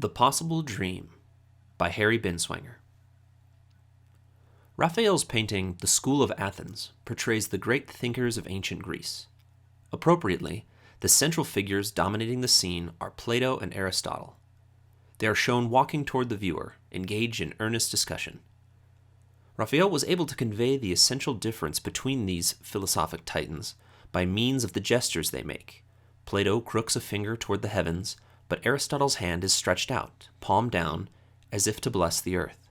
The Possible Dream by Harry Binswanger. Raphael's painting The School of Athens portrays the great thinkers of ancient Greece. Appropriately, the central figures dominating the scene are Plato and Aristotle. They are shown walking toward the viewer, engaged in earnest discussion. Raphael was able to convey the essential difference between these philosophic titans by means of the gestures they make. Plato crooks a finger toward the heavens, but Aristotle's hand is stretched out, palm down, as if to bless the earth.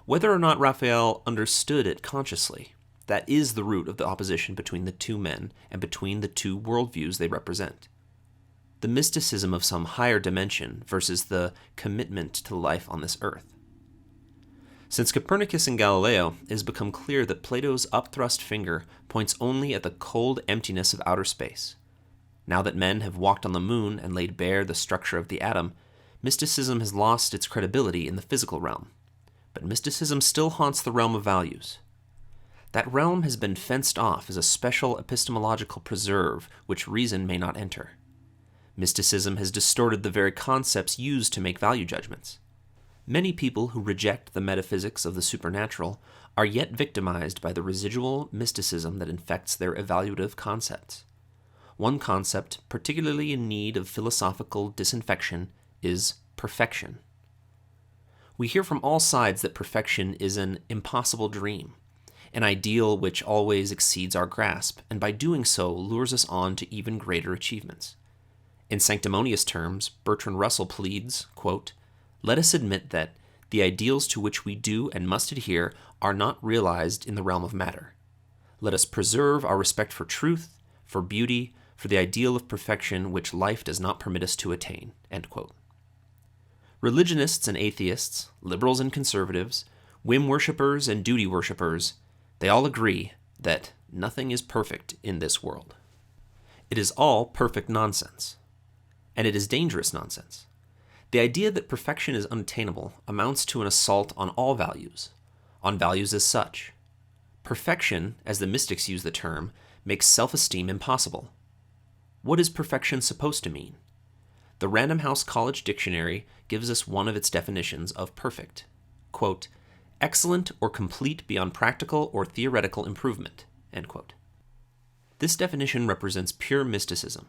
Whether or not Raphael understood it consciously, that is the root of the opposition between the two men and between the two worldviews they represent. The mysticism of some higher dimension versus the commitment to life on this earth. Since Copernicus and Galileo, it has become clear that Plato's upthrust finger points only at the cold emptiness of outer space. Now that men have walked on the moon and laid bare the structure of the atom, mysticism has lost its credibility in the physical realm. But mysticism still haunts the realm of values. That realm has been fenced off as a special epistemological preserve which reason may not enter. Mysticism has distorted the very concepts used to make value judgments. Many people who reject the metaphysics of the supernatural are yet victimized by the residual mysticism that infects their evaluative concepts. One concept, particularly in need of philosophical disinfection, is perfection. We hear from all sides that perfection is an impossible dream, an ideal which always exceeds our grasp, and by doing so lures us on to even greater achievements. In sanctimonious terms, Bertrand Russell pleads, quote, "Let us admit that the ideals to which we do and must adhere are not realized in the realm of matter. Let us preserve our respect for truth, for beauty, for the ideal of perfection which life does not permit us to attain." End quote. Religionists and atheists, liberals and conservatives, whim worshippers and duty worshippers, they all agree that nothing is perfect in this world. It is all perfect nonsense. And it is dangerous nonsense. The idea that perfection is unattainable amounts to an assault on all values, on values as such. Perfection, as the mystics use the term, makes self-esteem impossible. What is perfection supposed to mean? The Random House College Dictionary gives us one of its definitions of perfect. Quote, "excellent or complete beyond practical or theoretical improvement." End quote. This definition represents pure mysticism.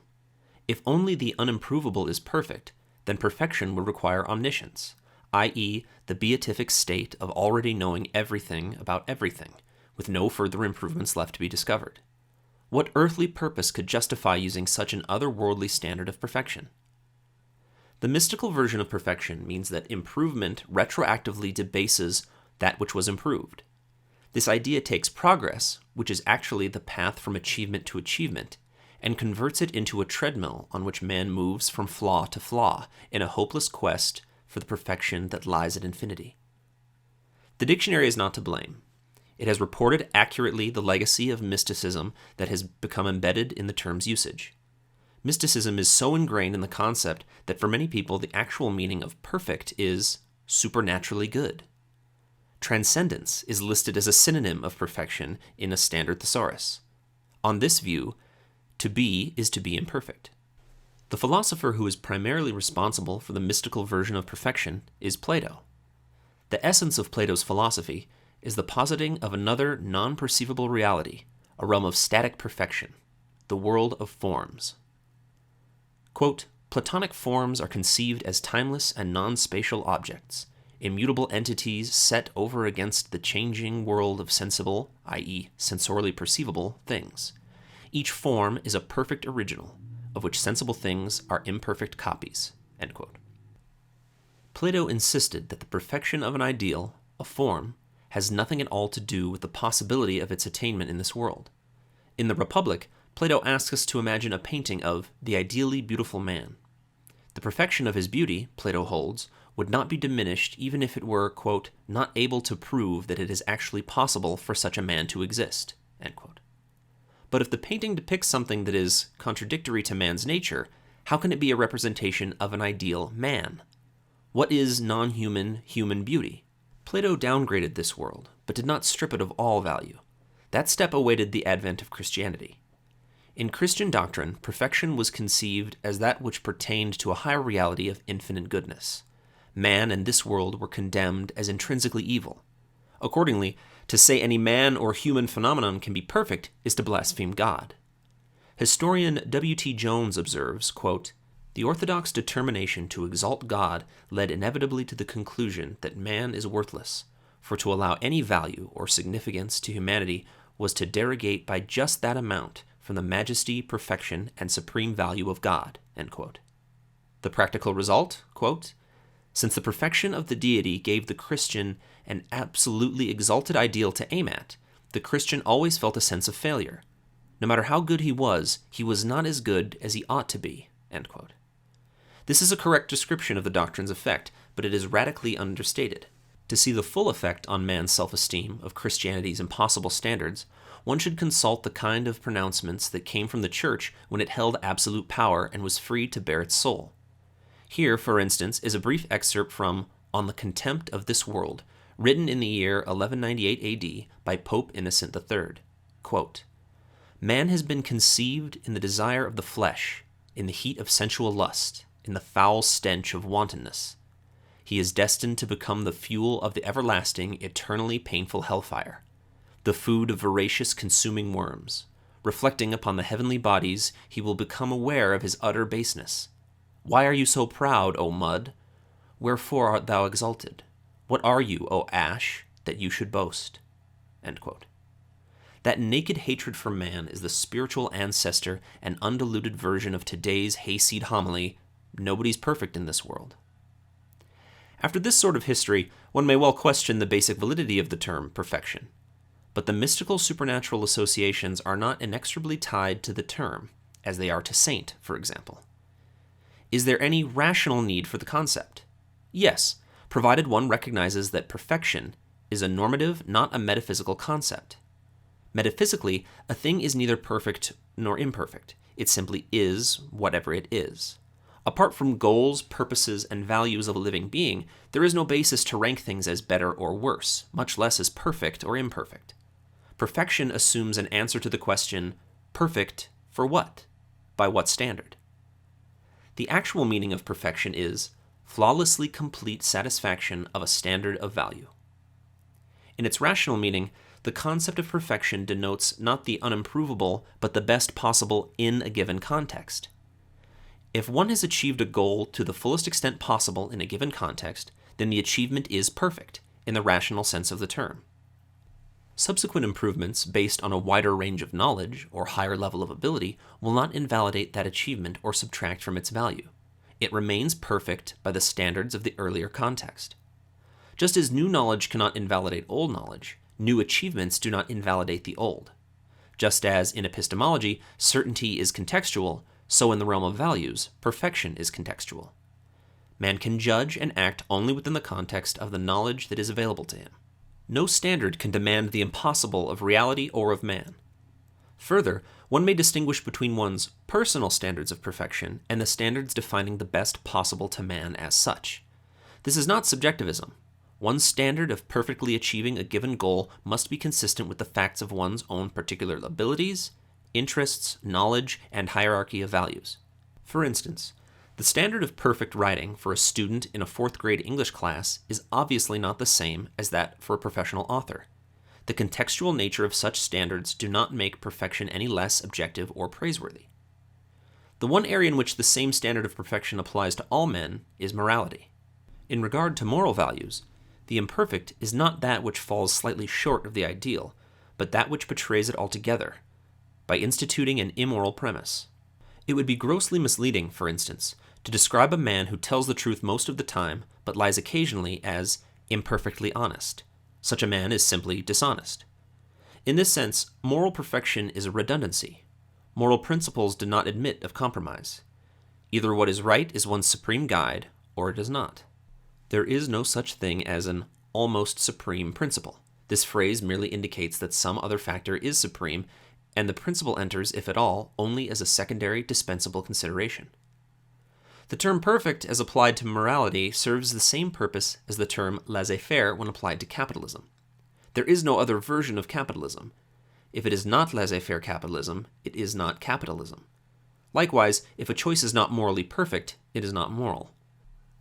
If only the unimprovable is perfect, then perfection would require omniscience, i.e., the beatific state of already knowing everything about everything, with no further improvements left to be discovered. What earthly purpose could justify using such an otherworldly standard of perfection? The mystical version of perfection means that improvement retroactively debases that which was improved. This idea takes progress, which is actually the path from achievement to achievement, and converts it into a treadmill on which man moves from flaw to flaw in a hopeless quest for the perfection that lies at infinity. The dictionary is not to blame. It has reported accurately the legacy of mysticism that has become embedded in the term's usage. Mysticism is so ingrained in the concept that for many people the actual meaning of perfect is supernaturally good. Transcendence is listed as a synonym of perfection in a standard thesaurus. On this view, to be is to be imperfect. The philosopher who is primarily responsible for the mystical version of perfection is Plato. The essence of Plato's philosophy is the positing of another non-perceivable reality, a realm of static perfection, the world of forms. Quote, "Platonic forms are conceived as timeless and non-spatial objects, immutable entities set over against the changing world of sensible, i.e., sensorily perceivable, things. Each form is a perfect original, of which sensible things are imperfect copies." End quote. Plato insisted that the perfection of an ideal, a form, has nothing at all to do with the possibility of its attainment in this world. In the Republic, Plato asks us to imagine a painting of the ideally beautiful man. The perfection of his beauty, Plato holds, would not be diminished even if it were, quote, "not able to prove that it is actually possible for such a man to exist." End quote. But if the painting depicts something that is contradictory to man's nature, how can it be a representation of an ideal man? What is non-human human beauty? Plato downgraded this world, but did not strip it of all value. That step awaited the advent of Christianity. In Christian doctrine, perfection was conceived as that which pertained to a higher reality of infinite goodness. Man and this world were condemned as intrinsically evil. Accordingly, to say any man or human phenomenon can be perfect is to blaspheme God. Historian W.T. Jones observes, quote, "The orthodox determination to exalt God led inevitably to the conclusion that man is worthless, for to allow any value or significance to humanity was to derogate by just that amount from the majesty, perfection, and supreme value of God." End quote. The practical result, quote, "Since the perfection of the deity gave the Christian an absolutely exalted ideal to aim at, the Christian always felt a sense of failure. No matter how good he was not as good as he ought to be." End quote. This is a correct description of the doctrine's effect, but it is radically understated. To see the full effect on man's self-esteem of Christianity's impossible standards, one should consult the kind of pronouncements that came from the Church when it held absolute power and was free to bear its soul. Here, for instance, is a brief excerpt from On the Contempt of This World, written in the year 1198 AD by Pope Innocent III. Quote, "Man has been conceived in the desire of the flesh, in the heat of sensual lust, in the foul stench of wantonness. He is destined to become the fuel of the everlasting, eternally painful hellfire, the food of voracious consuming worms. Reflecting upon the heavenly bodies, he will become aware of his utter baseness. Why are you so proud, O mud? Wherefore art thou exalted? What are you, O ash, that you should boast?" End quote. That naked hatred for man is the spiritual ancestor and undiluted version of today's hayseed homily, "Nobody's perfect in this world." After this sort of history, one may well question the basic validity of the term perfection. But the mystical supernatural associations are not inexorably tied to the term, as they are to saint, for example. Is there any rational need for the concept? Yes, provided one recognizes that perfection is a normative, not a metaphysical concept. Metaphysically, a thing is neither perfect nor imperfect. It simply is whatever it is. Apart from goals, purposes, and values of a living being, there is no basis to rank things as better or worse, much less as perfect or imperfect. Perfection assumes an answer to the question, perfect for what? By what standard? The actual meaning of perfection is flawlessly complete satisfaction of a standard of value. In its rational meaning, the concept of perfection denotes not the unimprovable, but the best possible in a given context. If one has achieved a goal to the fullest extent possible in a given context, then the achievement is perfect, in the rational sense of the term. Subsequent improvements based on a wider range of knowledge or higher level of ability will not invalidate that achievement or subtract from its value. It remains perfect by the standards of the earlier context. Just as new knowledge cannot invalidate old knowledge, new achievements do not invalidate the old. Just as in epistemology, certainty is contextual, so in the realm of values, perfection is contextual. Man can judge and act only within the context of the knowledge that is available to him. No standard can demand the impossible of reality or of man. Further, one may distinguish between one's personal standards of perfection and the standards defining the best possible to man as such. This is not subjectivism. One's standard of perfectly achieving a given goal must be consistent with the facts of one's own particular abilities, interests, knowledge, and hierarchy of values. For instance, the standard of perfect writing for a student in a 4th grade English class is obviously not the same as that for a professional author. The contextual nature of such standards do not make perfection any less objective or praiseworthy. The one area in which the same standard of perfection applies to all men is morality. In regard to moral values, the imperfect is not that which falls slightly short of the ideal, but that which betrays it altogether, by instituting an immoral premise. It would be grossly misleading, for instance, to describe a man who tells the truth most of the time, but lies occasionally as imperfectly honest. Such a man is simply dishonest. In this sense, moral perfection is a redundancy. Moral principles do not admit of compromise. Either what is right is one's supreme guide, or it is not. There is no such thing as an almost supreme principle. This phrase merely indicates that some other factor is supreme, and the principle enters, if at all, only as a secondary dispensable consideration. The term perfect, as applied to morality, serves the same purpose as the term laissez-faire when applied to capitalism. There is no other version of capitalism. If it is not laissez-faire capitalism, it is not capitalism. Likewise, if a choice is not morally perfect, it is not moral.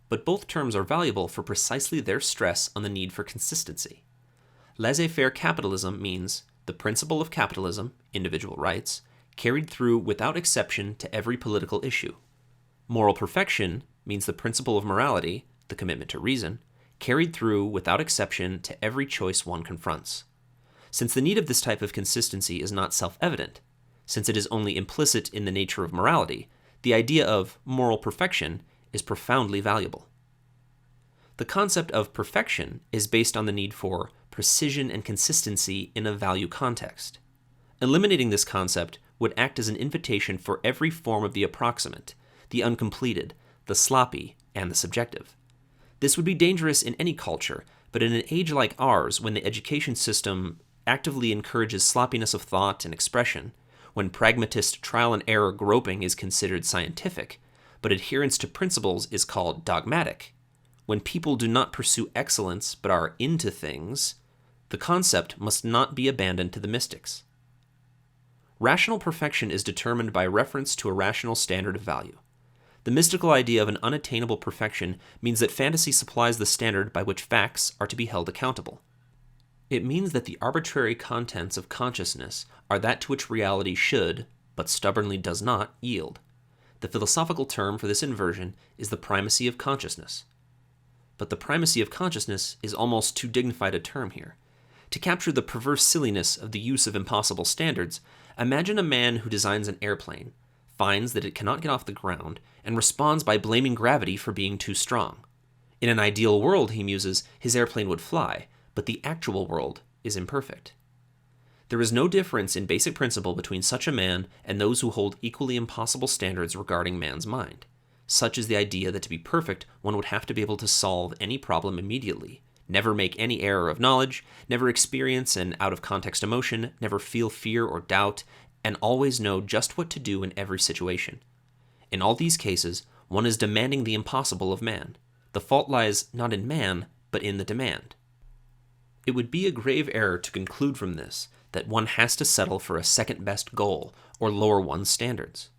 But both terms are valuable for precisely their stress on the need for consistency. Laissez-faire capitalism means the principle of capitalism, individual rights, carried through without exception to every political issue. Moral perfection means the principle of morality, the commitment to reason, carried through without exception to every choice one confronts. Since the need of this type of consistency is not self-evident, since it is only implicit in the nature of morality, the idea of moral perfection is profoundly valuable. The concept of perfection is based on the need for precision and consistency in a value context. Eliminating this concept would act as an invitation for every form of the approximate, the uncompleted, the sloppy, and the subjective. This would be dangerous in any culture, but in an age like ours, when the education system actively encourages sloppiness of thought and expression, when pragmatist trial and error groping is considered scientific, but adherence to principles is called dogmatic, when people do not pursue excellence but are into things, the concept must not be abandoned to the mystics. Rational perfection is determined by reference to a rational standard of value. The mystical idea of an unattainable perfection means that fantasy supplies the standard by which facts are to be held accountable. It means that the arbitrary contents of consciousness are that to which reality should, but stubbornly does not, yield. The philosophical term for this inversion is the primacy of consciousness. But the primacy of consciousness is almost too dignified a term here. To capture the perverse silliness of the use of impossible standards, imagine a man who designs an airplane, finds that it cannot get off the ground, and responds by blaming gravity for being too strong. In an ideal world, he muses, his airplane would fly, but the actual world is imperfect. There is no difference in basic principle between such a man and those who hold equally impossible standards regarding man's mind. Such is the idea that to be perfect, one would have to be able to solve any problem immediately, never make any error of knowledge, never experience an out-of-context emotion, never feel fear or doubt, and always know just what to do in every situation. In all these cases, one is demanding the impossible of man. The fault lies not in man, but in the demand. It would be a grave error to conclude from this that one has to settle for a second-best goal or lower one's standards.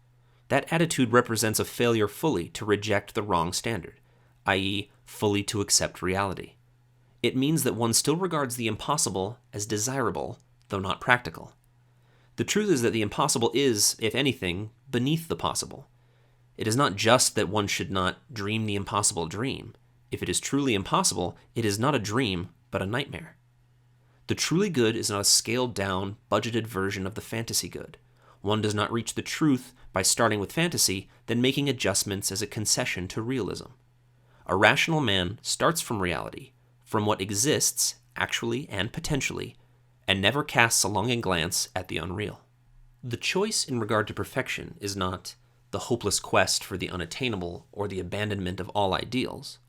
That attitude represents a failure fully to reject the wrong standard, i.e., fully to accept reality. It means that one still regards the impossible as desirable, though not practical. The truth is that the impossible is, if anything, beneath the possible. It is not just that one should not dream the impossible dream. If it is truly impossible, it is not a dream, but a nightmare. The truly good is not a scaled-down, budgeted version of the fantasy good. One does not reach the truth by starting with fantasy, then making adjustments as a concession to realism. A rational man starts from reality, from what exists, actually and potentially, and never casts a longing glance at the unreal. The choice in regard to perfection is not the hopeless quest for the unattainable or the abandonment of all ideals.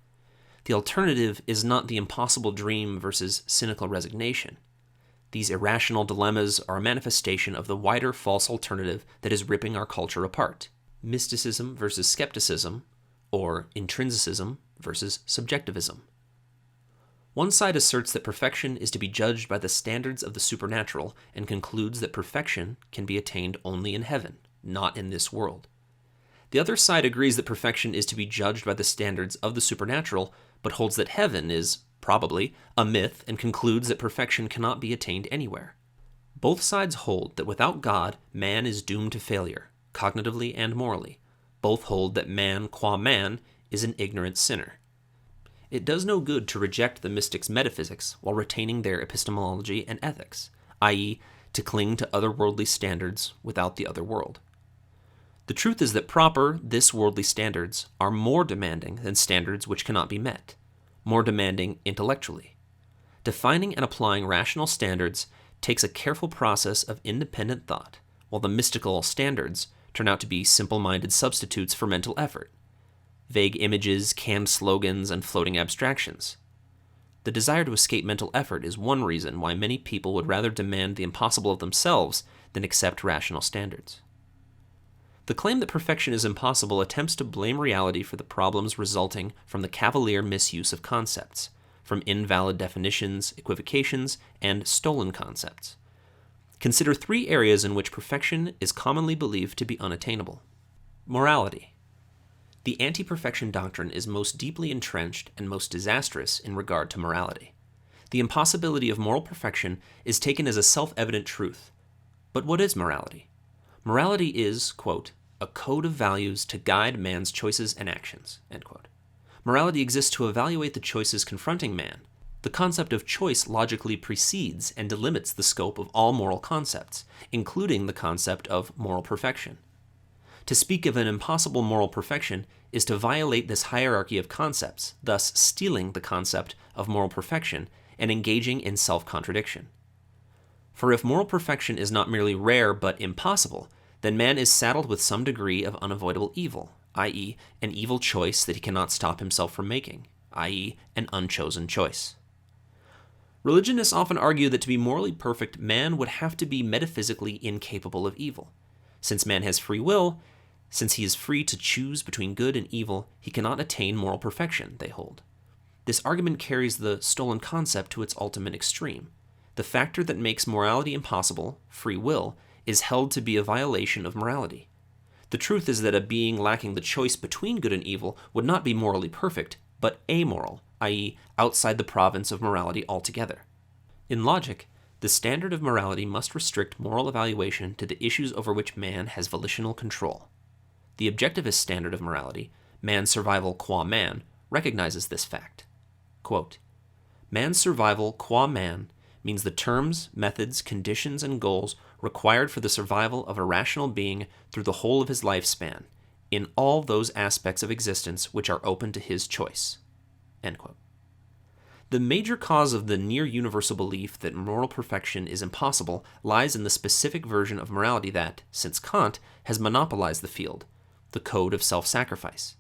The alternative is not the impossible dream versus cynical resignation. These irrational dilemmas are a manifestation of the wider false alternative that is ripping our culture apart: mysticism versus skepticism, or intrinsicism versus subjectivism. One side asserts that perfection is to be judged by the standards of the supernatural and concludes that perfection can be attained only in heaven, not in this world. The other side agrees that perfection is to be judged by the standards of the supernatural, but holds that heaven is, probably, a myth and concludes that perfection cannot be attained anywhere. Both sides hold that without God, man is doomed to failure, cognitively and morally. Both hold that man, qua man, is an ignorant sinner. It does no good to reject the mystics' metaphysics while retaining their epistemology and ethics, i.e., to cling to otherworldly standards without the other world. The truth is that proper, this-worldly standards are more demanding than standards which cannot be met, more demanding intellectually. Defining and applying rational standards takes a careful process of independent thought, while the mystical standards turn out to be simple-minded substitutes for mental effort, vague images, canned slogans, and floating abstractions. The desire to escape mental effort is one reason why many people would rather demand the impossible of themselves than accept rational standards. The claim that perfection is impossible attempts to blame reality for the problems resulting from the cavalier misuse of concepts, from invalid definitions, equivocations, and stolen concepts. Consider 3 areas in which perfection is commonly believed to be unattainable. Morality. The anti-perfection doctrine is most deeply entrenched and most disastrous in regard to morality. The impossibility of moral perfection is taken as a self-evident truth. But what is morality? Morality is, quote, a code of values to guide man's choices and actions, end quote. Morality exists to evaluate the choices confronting man. The concept of choice logically precedes and delimits the scope of all moral concepts, including the concept of moral perfection. To speak of an impossible moral perfection is to violate this hierarchy of concepts, thus stealing the concept of moral perfection and engaging in self-contradiction. For if moral perfection is not merely rare but impossible, then man is saddled with some degree of unavoidable evil, i.e., an evil choice that he cannot stop himself from making, i.e., an unchosen choice. Religionists often argue that to be morally perfect, man would have to be metaphysically incapable of evil. Since man has free will, since he is free to choose between good and evil, he cannot attain moral perfection, they hold. This argument carries the stolen concept to its ultimate extreme. The factor that makes morality impossible, free will, is held to be a violation of morality. The truth is that a being lacking the choice between good and evil would not be morally perfect, but amoral, i.e., outside the province of morality altogether. In logic, the standard of morality must restrict moral evaluation to the issues over which man has volitional control. The objectivist standard of morality, man's survival qua man, recognizes this fact. Quote, man's survival qua man means the terms, methods, conditions, and goals required for the survival of a rational being through the whole of his lifespan, in all those aspects of existence which are open to his choice. End quote. The major cause of the near-universal belief that moral perfection is impossible lies in the specific version of morality that, since Kant, has monopolized the field, the code of self-sacrifice.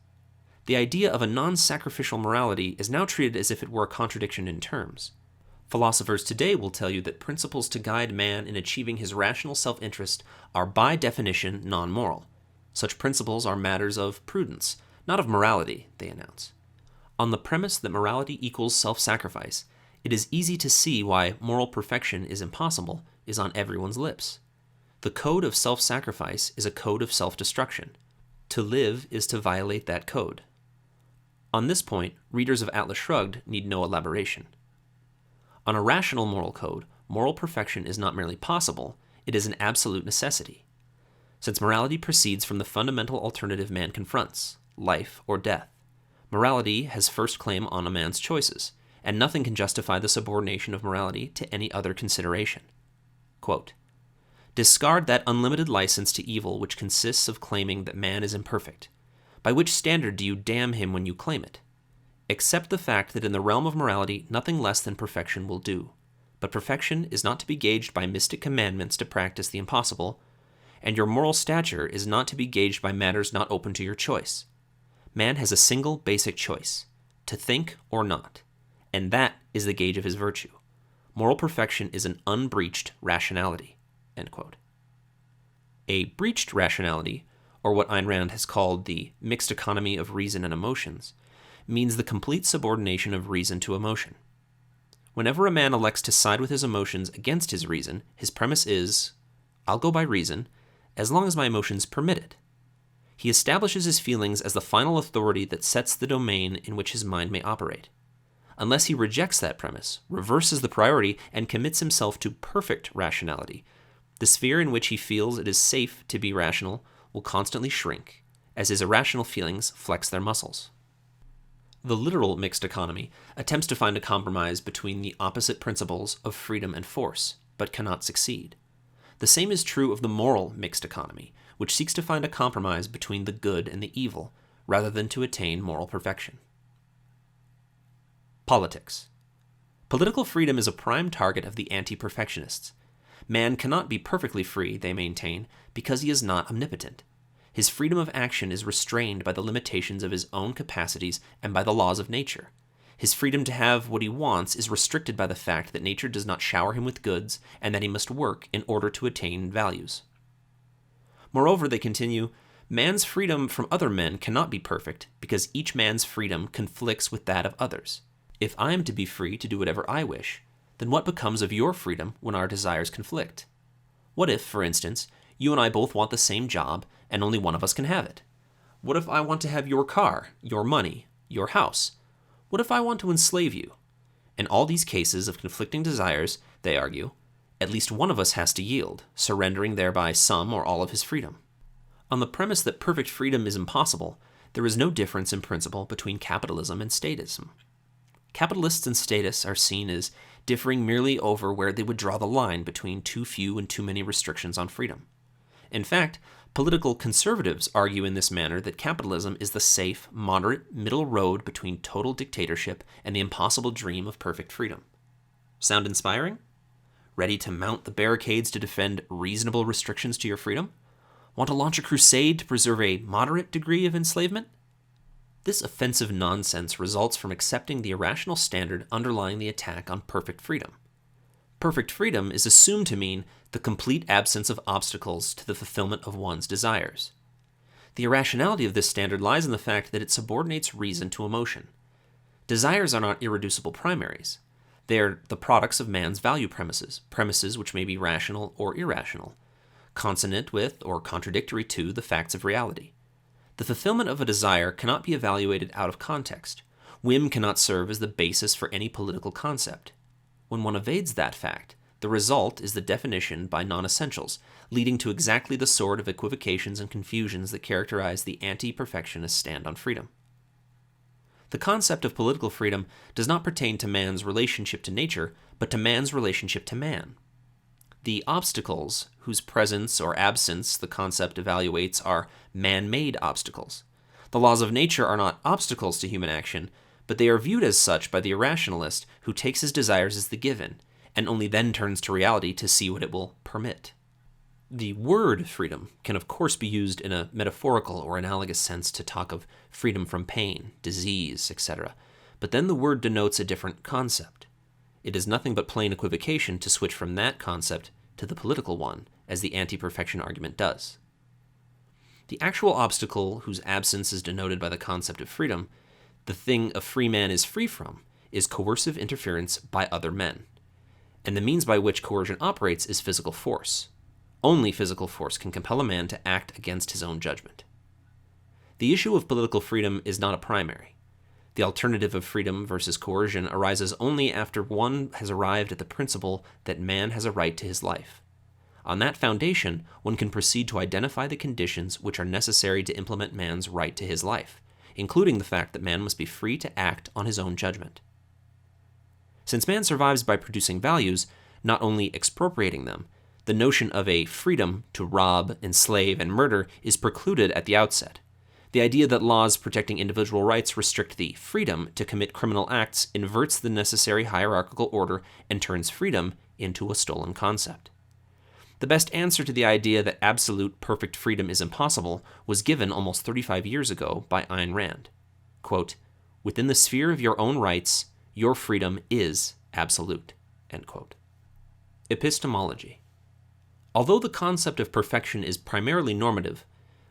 The idea of a non-sacrificial morality is now treated as if it were a contradiction in terms. Philosophers today will tell you that principles to guide man in achieving his rational self-interest are by definition non-moral. Such principles are matters of prudence, not of morality, they announce. On the premise that morality equals self-sacrifice, it is easy to see why moral perfection is impossible is on everyone's lips. The code of self-sacrifice is a code of self-destruction. To live is to violate that code. On this point, readers of Atlas Shrugged need no elaboration. On a rational moral code, moral perfection is not merely possible, it is an absolute necessity. Since morality proceeds from the fundamental alternative man confronts, life or death, morality has first claim on a man's choices, and nothing can justify the subordination of morality to any other consideration. Quote, discard that unlimited license to evil which consists of claiming that man is imperfect. By which standard do you damn him when you claim it? Accept the fact that in the realm of morality nothing less than perfection will do. But perfection is not to be gauged by mystic commandments to practice the impossible, and your moral stature is not to be gauged by matters not open to your choice. Man has a single basic choice, to think or not, and that is the gauge of his virtue. Moral perfection is an unbreached rationality. End quote. A breached rationality, or what Ayn Rand has called the mixed economy of reason and emotions, means the complete subordination of reason to emotion. Whenever a man elects to side with his emotions against his reason, his premise is, I'll go by reason, as long as my emotions permit it. He establishes his feelings as the final authority that sets the domain in which his mind may operate. Unless he rejects that premise, reverses the priority, and commits himself to perfect rationality, the sphere in which he feels it is safe to be rational will constantly shrink, as his irrational feelings flex their muscles. The literal mixed economy attempts to find a compromise between the opposite principles of freedom and force, but cannot succeed. The same is true of the moral mixed economy, which seeks to find a compromise between the good and the evil, rather than to attain moral perfection. Politics. Political freedom is a prime target of the anti-perfectionists. Man cannot be perfectly free, they maintain, because he is not omnipotent. His freedom of action is restrained by the limitations of his own capacities and by the laws of nature. His freedom to have what he wants is restricted by the fact that nature does not shower him with goods and that he must work in order to attain values. Moreover, they continue, man's freedom from other men cannot be perfect because each man's freedom conflicts with that of others. If I am to be free to do whatever I wish, then what becomes of your freedom when our desires conflict? What if, for instance, you and I both want the same job and only one of us can have it? What if I want to have your car, your money, your house? What if I want to enslave you? In all these cases of conflicting desires, they argue, at least one of us has to yield, surrendering thereby some or all of his freedom. On the premise that perfect freedom is impossible, there is no difference in principle between capitalism and statism. Capitalists and statists are seen as differing merely over where they would draw the line between too few and too many restrictions on freedom. In fact, political conservatives argue in this manner that capitalism is the safe, moderate middle road between total dictatorship and the impossible dream of perfect freedom. Sound inspiring? Ready to mount the barricades to defend reasonable restrictions to your freedom? Want to launch a crusade to preserve a moderate degree of enslavement? This offensive nonsense results from accepting the irrational standard underlying the attack on perfect freedom. Perfect freedom is assumed to mean the complete absence of obstacles to the fulfillment of one's desires. The irrationality of this standard lies in the fact that it subordinates reason to emotion. Desires are not irreducible primaries. They are the products of man's value premises, premises which may be rational or irrational, consonant with or contradictory to the facts of reality. The fulfillment of a desire cannot be evaluated out of context. Whim cannot serve as the basis for any political concept. When one evades that fact, the result is the definition by non-essentials, leading to exactly the sort of equivocations and confusions that characterize the anti-perfectionist stand on freedom. The concept of political freedom does not pertain to man's relationship to nature, but to man's relationship to man. The obstacles, whose presence or absence the concept evaluates, are man-made obstacles. The laws of nature are not obstacles to human action, but they are viewed as such by the irrationalist who takes his desires as the given, and only then turns to reality to see what it will permit. The word freedom can of course be used in a metaphorical or analogous sense to talk of freedom from pain, disease, etc., but then the word denotes a different concept. It is nothing but plain equivocation to switch from that concept to the political one, as the anti-perfection argument does. The actual obstacle whose absence is denoted by the concept of freedom, the thing a free man is free from, is coercive interference by other men. And the means by which coercion operates is physical force. Only physical force can compel a man to act against his own judgment. The issue of political freedom is not a primary. The alternative of freedom versus coercion arises only after one has arrived at the principle that man has a right to his life. On that foundation, one can proceed to identify the conditions which are necessary to implement man's right to his life, including the fact that man must be free to act on his own judgment. Since man survives by producing values, not only expropriating them, the notion of a freedom to rob, enslave, and murder is precluded at the outset. The idea that laws protecting individual rights restrict the freedom to commit criminal acts inverts the necessary hierarchical order and turns freedom into a stolen concept. The best answer to the idea that absolute perfect freedom is impossible was given almost 35 years ago by Ayn Rand. Quote, "Within the sphere of your own rights, your freedom is absolute." End quote. Epistemology. Although the concept of perfection is primarily normative,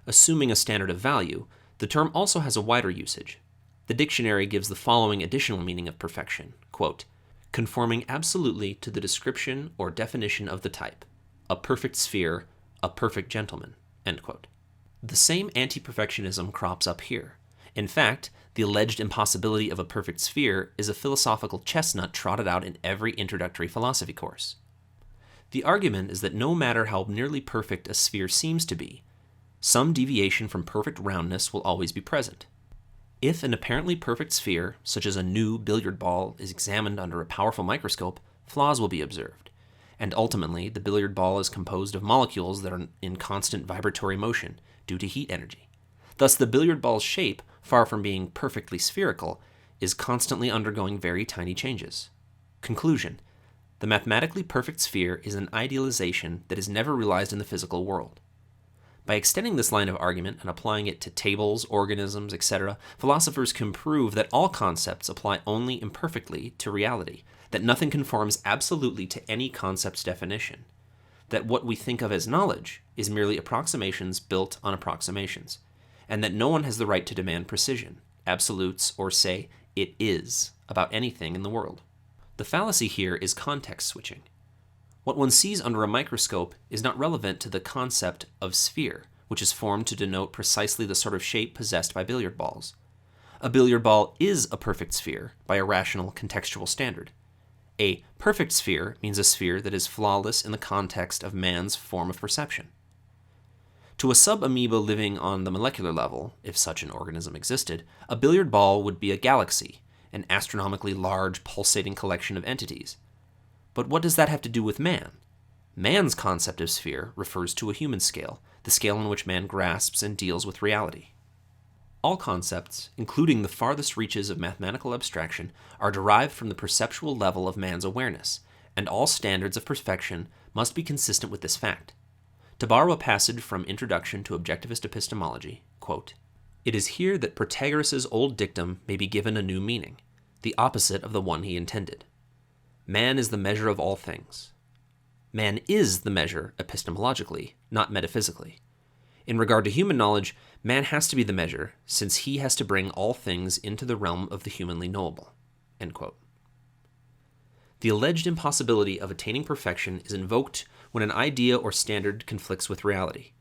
assuming a standard of value, the term also has a wider usage. The dictionary gives the following additional meaning of perfection, quote, "conforming absolutely to the description or definition of the type, a perfect sphere, a perfect gentleman," end quote. The same anti-perfectionism crops up here. In fact, the alleged impossibility of a perfect sphere is a philosophical chestnut trotted out in every introductory philosophy course. The argument is that no matter how nearly perfect a sphere seems to be, some deviation from perfect roundness will always be present. If an apparently perfect sphere, such as a new billiard ball, is examined under a powerful microscope, flaws will be observed, and ultimately the billiard ball is composed of molecules that are in constant vibratory motion due to heat energy. Thus, the billiard ball's shape, far from being perfectly spherical, is constantly undergoing very tiny changes. Conclusion: the mathematically perfect sphere is an idealization that is never realized in the physical world. By extending this line of argument and applying it to tables, organisms, etc., philosophers can prove that all concepts apply only imperfectly to reality, that nothing conforms absolutely to any concept's definition, that what we think of as knowledge is merely approximations built on approximations, and that no one has the right to demand precision, absolutes, or say, "it is," about anything in the world. The fallacy here is context switching. What one sees under a microscope is not relevant to the concept of sphere, which is formed to denote precisely the sort of shape possessed by billiard balls. A billiard ball is a perfect sphere by a rational contextual standard. A perfect sphere means a sphere that is flawless in the context of man's form of perception. To a sub-amoeba living on the molecular level, if such an organism existed, a billiard ball would be a galaxy, an astronomically large pulsating collection of entities. But what does that have to do with man? Man's concept of sphere refers to a human scale, the scale in which man grasps and deals with reality. All concepts, including the farthest reaches of mathematical abstraction, are derived from the perceptual level of man's awareness, and all standards of perfection must be consistent with this fact. To borrow a passage from Introduction to Objectivist Epistemology, quote, "It is here that Protagoras' old dictum may be given a new meaning, the opposite of the one he intended. Man is the measure of all things. Man is the measure epistemologically, not metaphysically. In regard to human knowledge, man has to be the measure, since he has to bring all things into the realm of the humanly knowable." End quote. The alleged impossibility of attaining perfection is invoked when an idea or standard conflicts with reality.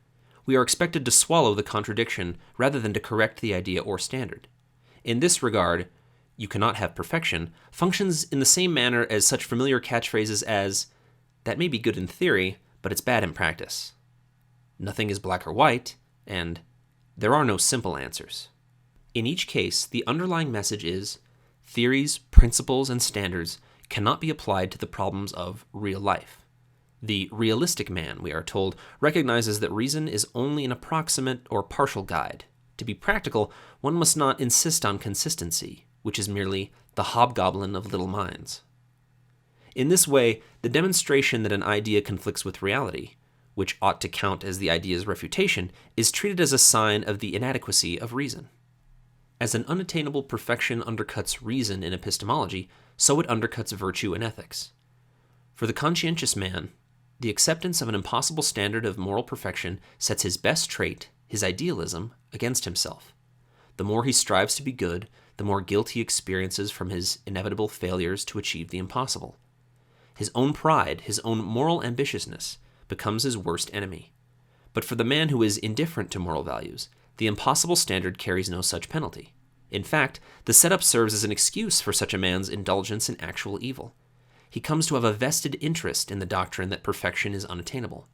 We are expected to swallow the contradiction rather than to correct the idea or standard. In this regard, "you cannot have perfection" functions in the same manner as such familiar catchphrases as, "that may be good in theory, but it's bad in practice." "Nothing is black or white," and "there are no simple answers." In each case, the underlying message is, theories, principles, and standards cannot be applied to the problems of real life. The realistic man, we are told, recognizes that reason is only an approximate or partial guide. To be practical, one must not insist on consistency, which is merely the hobgoblin of little minds. In this way, the demonstration that an idea conflicts with reality, which ought to count as the idea's refutation, is treated as a sign of the inadequacy of reason. As an unattainable perfection undercuts reason in epistemology, so it undercuts virtue in ethics. For the conscientious man, the acceptance of an impossible standard of moral perfection sets his best trait, his idealism, against himself. The more he strives to be good, the more guilt he experiences from his inevitable failures to achieve the impossible. His own pride, his own moral ambitiousness, becomes his worst enemy. But for the man who is indifferent to moral values, the impossible standard carries no such penalty. In fact, the setup serves as an excuse for such a man's indulgence in actual evil. He comes to have a vested interest in the doctrine that perfection is unattainable.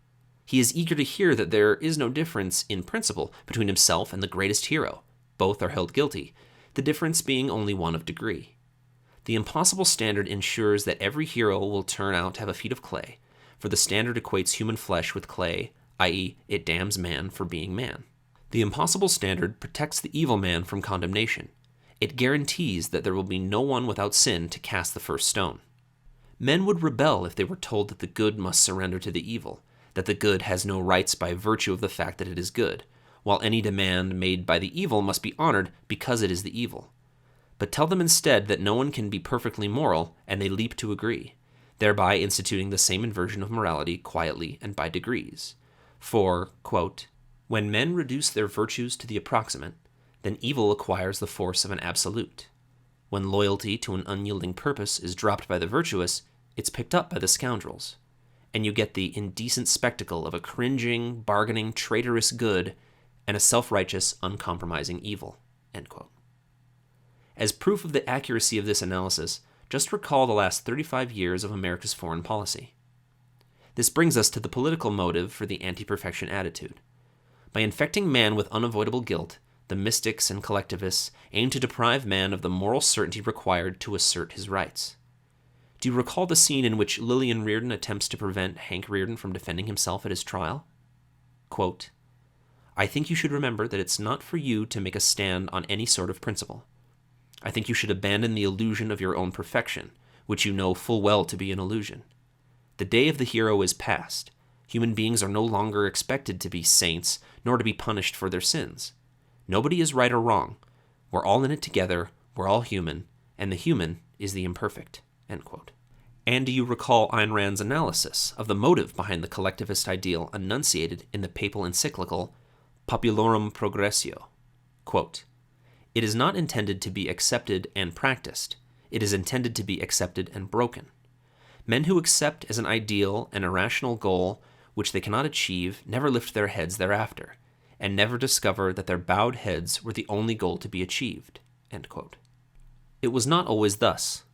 He is eager to hear that there is no difference in principle between himself and the greatest hero. Both are held guilty, the difference being only one of degree. The impossible standard ensures that every hero will turn out to have a feet of clay, for the standard equates human flesh with clay, i.e., it damns man for being man. The impossible standard protects the evil man from condemnation. It guarantees that there will be no one without sin to cast the first stone. Men would rebel if they were told that the good must surrender to the evil, that the good has no rights by virtue of the fact that it is good, while any demand made by the evil must be honored because it is the evil. But tell them instead that no one can be perfectly moral, and they leap to agree, thereby instituting the same inversion of morality quietly and by degrees. For, quote, "when men reduce their virtues to the approximate, then evil acquires the force of an absolute. When loyalty to an unyielding purpose is dropped by the virtuous, it's picked up by the scoundrels, and you get the indecent spectacle of a cringing, bargaining, traitorous good and a self-righteous, uncompromising evil." End quote. As proof of the accuracy of this analysis, just recall the last 35 years of America's foreign policy. This brings us to the political motive for the anti-perfection attitude. By infecting man with unavoidable guilt, the mystics and collectivists aim to deprive man of the moral certainty required to assert his rights. Do you recall the scene in which Lillian Reardon attempts to prevent Hank Reardon from defending himself at his trial? Quote, "I think you should remember that it's not for you to make a stand on any sort of principle. I think you should abandon the illusion of your own perfection, which you know full well to be an illusion. The day of the hero is past. Human beings are no longer expected to be saints, nor to be punished for their sins. Nobody is right or wrong. We're all in it together, we're all human, and the human is the imperfect." End quote. And do you recall Ayn Rand's analysis of the motive behind the collectivist ideal enunciated in the papal encyclical Populorum Progressio? Quote, "It is not intended to be accepted and practiced. It is intended to be accepted and broken. Men who accept as an ideal an irrational goal which they cannot achieve never lift their heads thereafter, and never discover that their bowed heads were the only goal to be achieved." End quote. It was not always thus.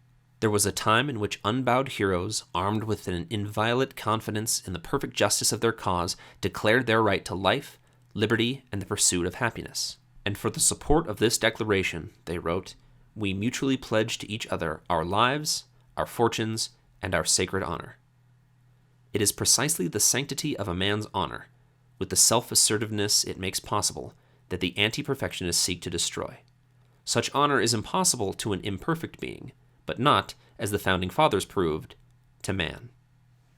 There was a time in which unbowed heroes, armed with an inviolate confidence in the perfect justice of their cause, declared their right to life, liberty, and the pursuit of happiness. And for the support of this declaration, they wrote, "We mutually pledge to each other our lives, our fortunes, and our sacred honor." It is precisely the sanctity of a man's honor, with the self-assertiveness it makes possible, that the anti-perfectionists seek to destroy. Such honor is impossible to an imperfect being, but not, as the Founding Fathers proved, to man.